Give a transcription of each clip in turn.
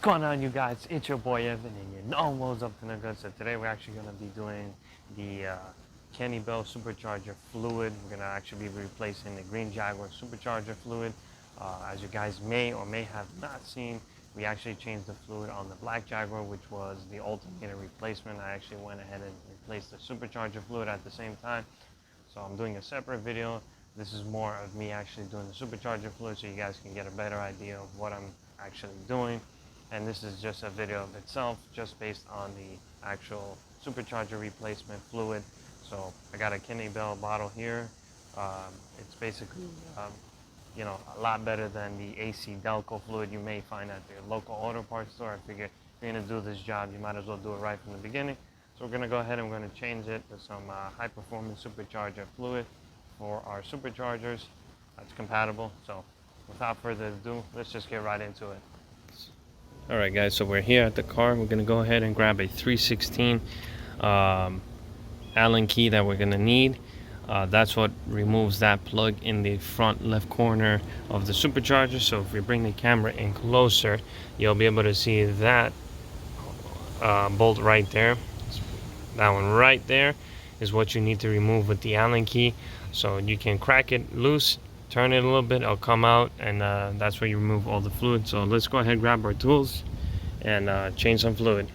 going on, you guys? It's your boy Evan, and you know what's up to no good. So today we're actually going to be doing the Kenne Supercharger fluid. We're going to actually be replacing the green Jaguar Supercharger fluid. As you guys may or may have not seen, we actually changed the fluid on the black Jaguar, which was the alternator replacement. I actually went ahead and replaced the Supercharger fluid at the same time. So I'm doing a separate video. This is more of me actually doing the Supercharger fluid so you guys can get a better idea of what I'm actually doing. And this is just a video of itself, just based on the actual Supercharger replacement fluid. So I got a Kenne bottle here. It's basically, you know, a lot better than the AC Delco fluid you may find at your local auto parts store. I figure if you're gonna do this job, you might as well do it right from the beginning. So we're gonna go ahead and we're gonna change it to some high performance Supercharger fluid for our Superchargers. That's compatible. So without further ado, let's just get right into it. Alright guys, so we're here at the car. We're gonna go ahead and grab a 316 Allen key that we're gonna need. That's what removes that plug in the front left corner of the Supercharger. So if we bring the camera in closer, you'll be able to see that bolt right there. That one right there is what you need to remove with the Allen key. So you can crack it loose, turn it a little bit, it'll come out, and that's where you remove all the fluid. So let's go ahead and grab our tools and change some fluid.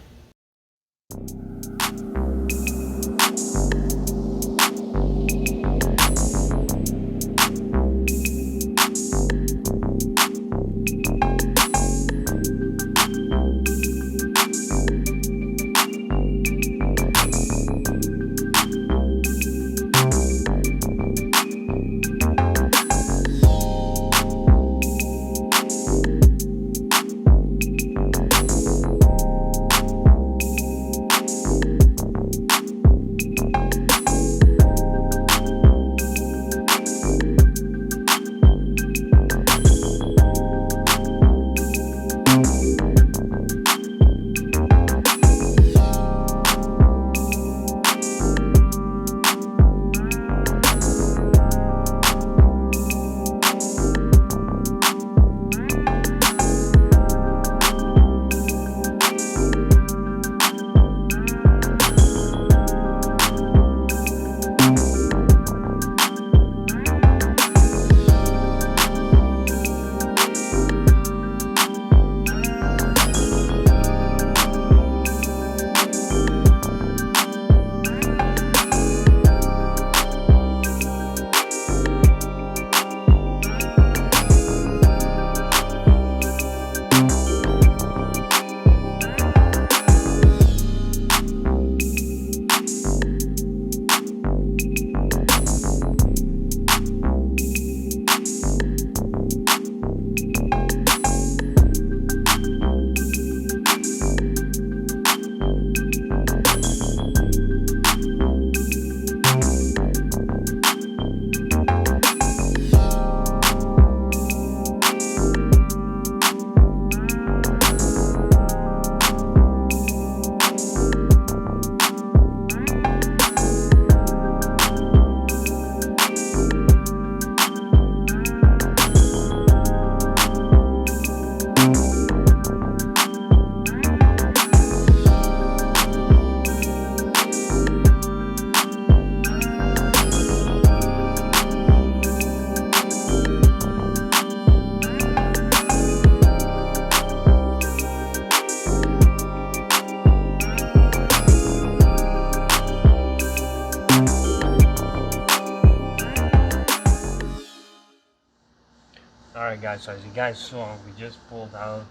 Alright guys, so as you guys saw, we just pulled out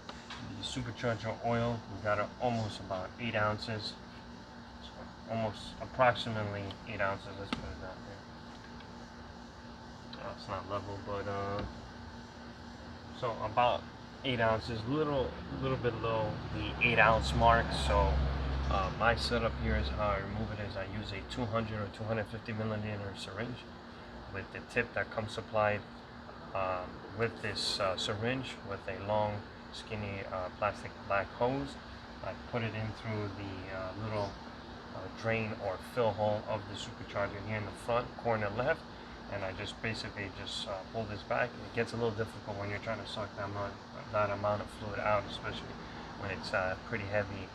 the Supercharger oil. We got almost about 8 ounces. So almost approximately 8 ounces, let's put it out there. Oh, it's not level, but so about 8 ounces, little bit below the 8 ounce mark. So my setup here is how I remove it is I use a 200 or 250 milliliter syringe with the tip that comes supplied with this syringe with a long skinny plastic black hose. I put it in through the little drain or fill hole of the Supercharger here in the front corner left, and I just basically pull this back. It gets a little difficult when you're trying to suck that amount of fluid out, especially when it's pretty heavy.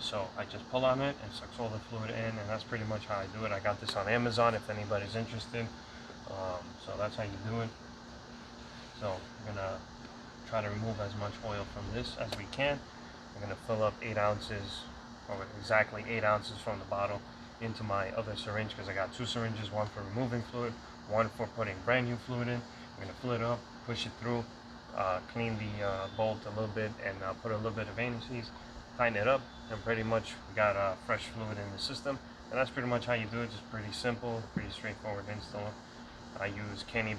So I just pull on it and sucks all the fluid in, and that's pretty much how I do it. I got this on Amazon if anybody's interested. So that's how you do it. So I'm gonna try to remove as much oil from this as we can. I'm gonna fill up 8 ounces, or exactly 8 ounces from the bottle, into my other syringe, because I got 2 syringes, one for removing fluid, one for putting brand new fluid in. I'm gonna fill it up, push it through, clean the bolt a little bit, and put a little bit of anti-seize, tighten it up, and pretty much we got fresh fluid in the system. And that's pretty much how you do it. Just pretty simple, pretty straightforward install. I use Kenne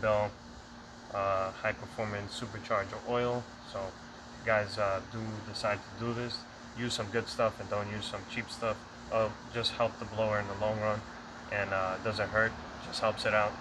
high performance supercharger oil. So if you guys do decide to do this, use some good stuff and don't use some cheap stuff. Just help the blower in the long run, and it doesn't hurt, just helps it out.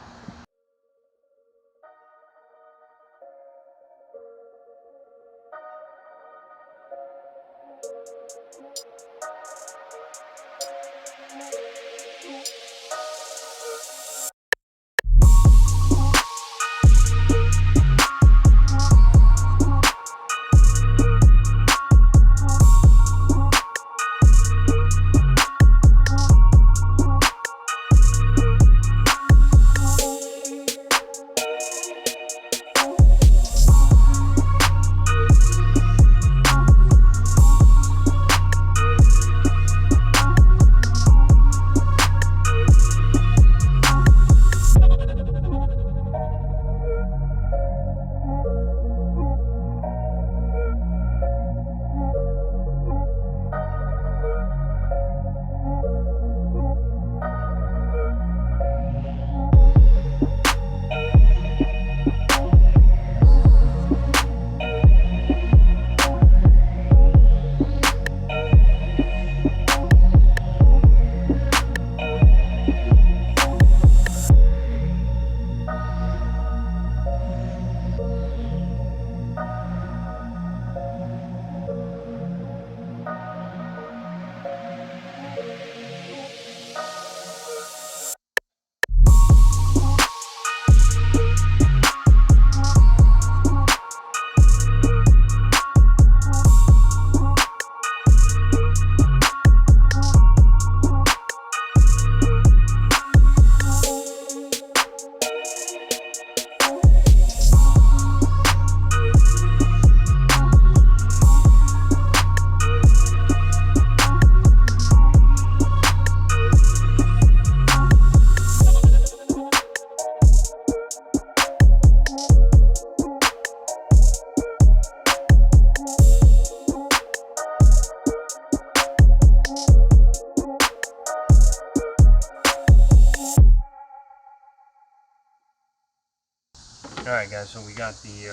Alright guys, so we got the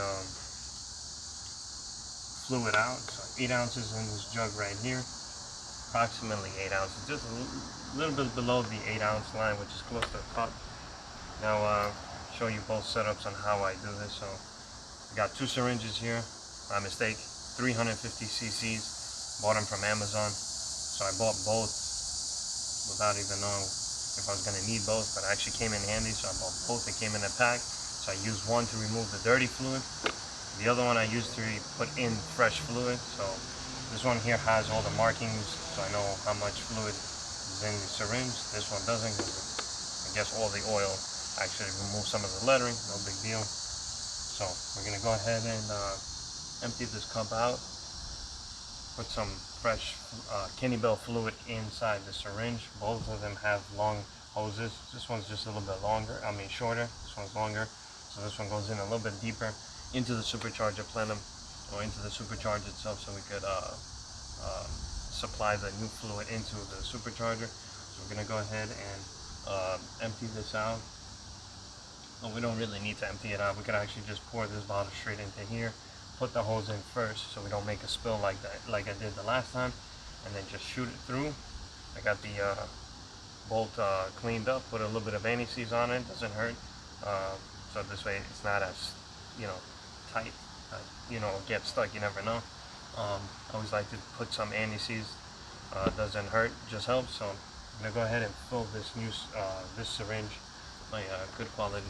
fluid out. So 8 ounces in this jug right here, approximately 8 ounces, just a little bit below the 8 ounce line, which is close to the top. Now show you both setups on how I do this. So we got 2 syringes here, my mistake, 350 cc's, bought them from Amazon. So I bought both without even knowing if I was going to need both, but it actually came in handy, so I bought both. They came in a pack. So I used one to remove the dirty fluid. The other one I used to put in fresh fluid. So this one here has all the markings, so I know how much fluid is in the syringe. This one doesn't, because I guess all the oil actually removes some of the lettering, no big deal. So we're gonna go ahead and empty this cup out, put some fresh Kenne fluid inside the syringe. Both of them have long hoses. This one's just a little bit longer, shorter. This one's longer. So this one goes in a little bit deeper into the supercharger plenum, or into the supercharger itself, so we could supply the new fluid into the supercharger. So we're gonna go ahead and empty this out. Well, we don't really need to empty it out. We could actually just pour this bottle straight into here, put the hose in first so we don't make a spill like that, like I did the last time, and then just shoot it through. I got the bolt cleaned up, put a little bit of anti-seize on it, doesn't hurt. So this way it's not as, tight, get stuck, you never know. I always like to put some anti-seize, doesn't hurt, just helps. So I'm gonna go ahead and fill this new, this syringe, my good quality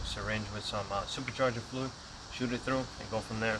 syringe, with some supercharger fluid, shoot it through, and go from there.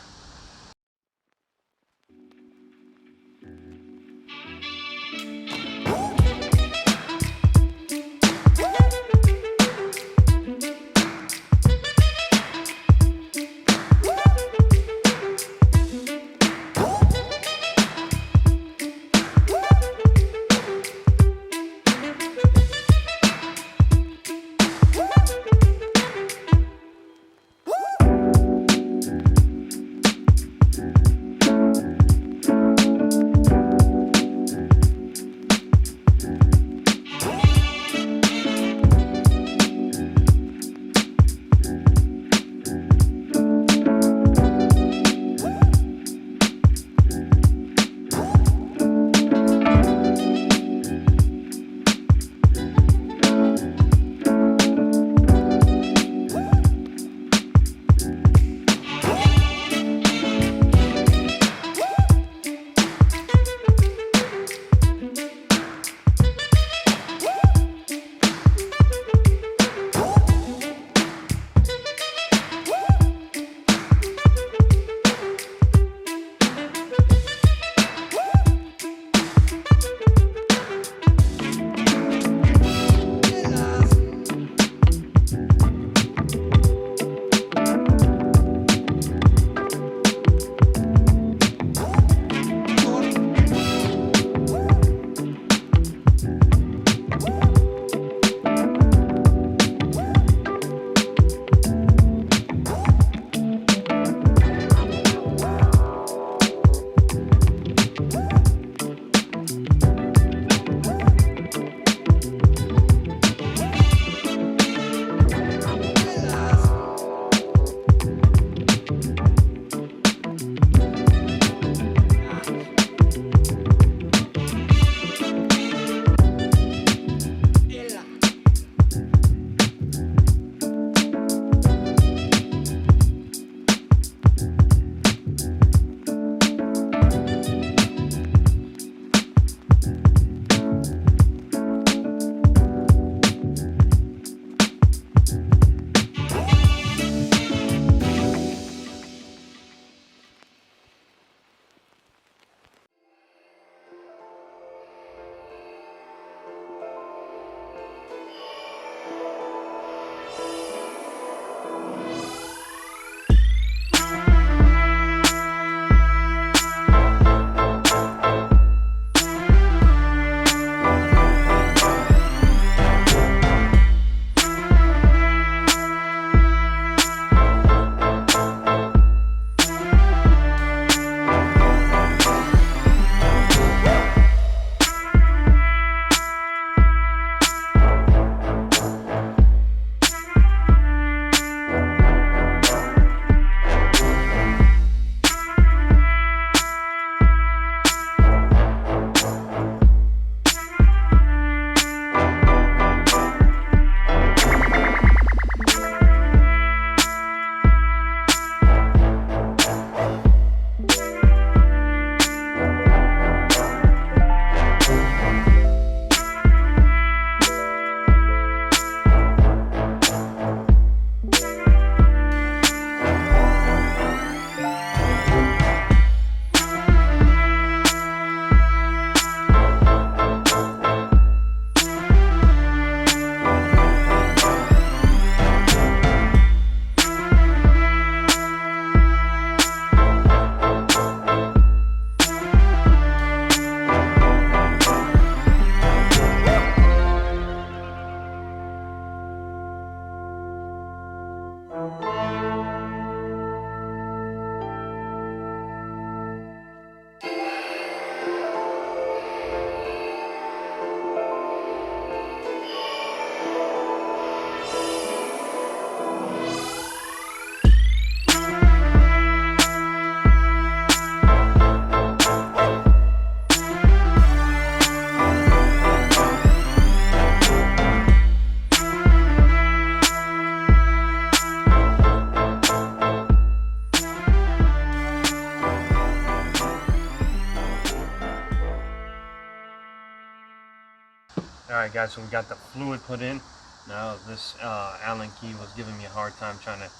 Alright guys, so we got the fluid put in. Now this Allen key was giving me a hard time trying to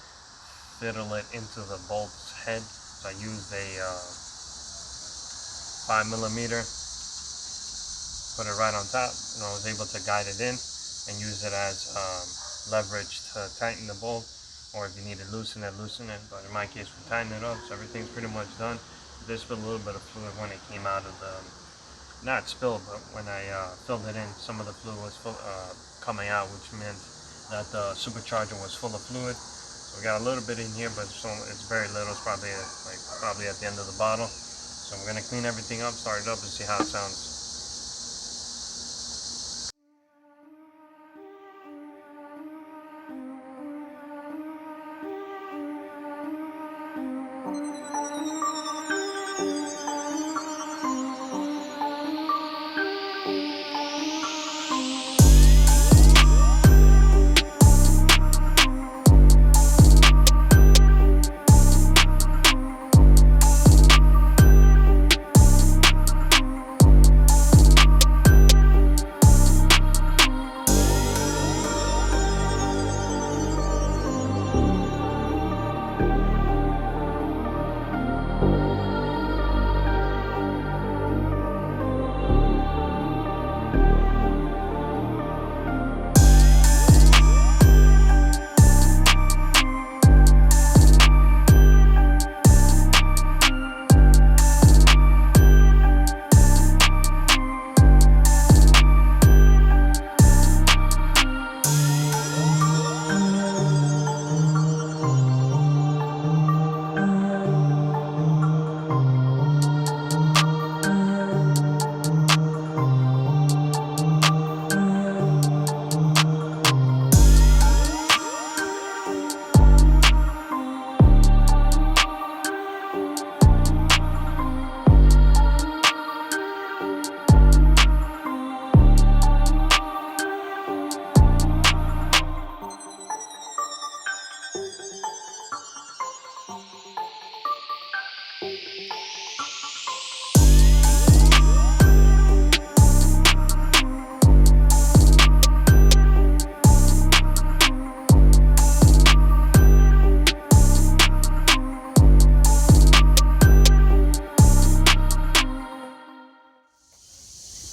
fiddle it into the bolt's head. So I used a 5mm, put it right on top, and I was able to guide it in and use it as leverage to tighten the bolt, or if you need to loosen it, but in my case we tightened it up, so everything's pretty much done. There spilled a little bit of fluid when it came out of the, not spilled, but when I filled it in, some of the fluid was coming out, which meant that the supercharger was full of fluid. So we got a little bit in here, but it's very little. It's probably at the end of the bottle. So we're gonna clean everything up, start it up, and see how it sounds.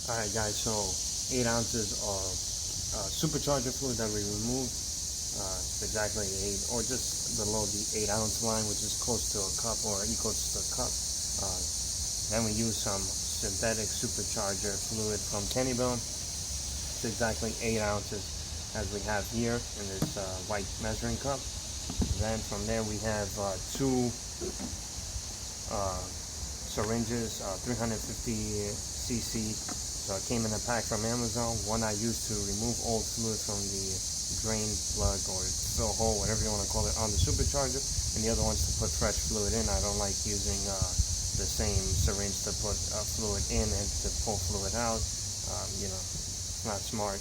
Alright guys, so 8 ounces of supercharger fluid that we removed. It's exactly 8, or just below the 8-ounce line, which is close to a cup or equals to a cup. Then we use some synthetic supercharger fluid from Kenne. It's exactly 8 ounces as we have here in this white measuring cup. Then from there we have 2 syringes, 350 cc. So it came in a pack from Amazon. One I used to remove old fluid from the drain plug or fill hole, whatever you want to call it, on the supercharger, and the other one's to put fresh fluid in. I don't like using the same syringe to put fluid in and to pull fluid out. You know, it's not smart.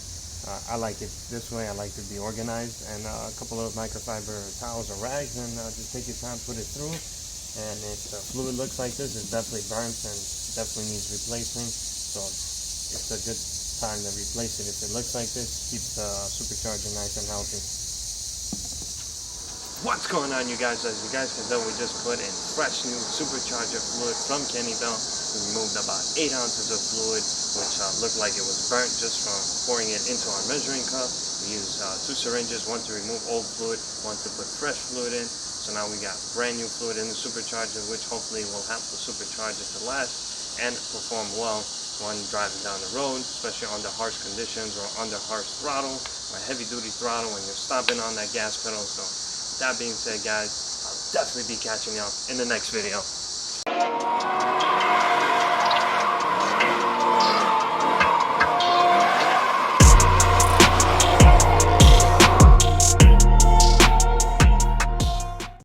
I like it this way. I like to be organized, and a couple of microfiber towels or rags, and just take your time, put it through. And if the fluid looks like this, it's definitely burnt and definitely needs replacing. So it's a good time to replace it. If it looks like this, keep the supercharger nice and healthy. What's going on, you guys? As you guys can tell, we just put in fresh new supercharger fluid from Kenne. We removed about 8 ounces of fluid, which looked like it was burnt just from pouring it into our measuring cup. We used 2 syringes, one to remove old fluid, one to put fresh fluid in. So now we got brand new fluid in the supercharger, which hopefully will help the supercharger to last and perform well when driving down the road, especially under harsh conditions or under harsh throttle or heavy duty throttle when you're stomping on that gas pedal. So that being said, guys, I'll definitely be catching y'all in the next video.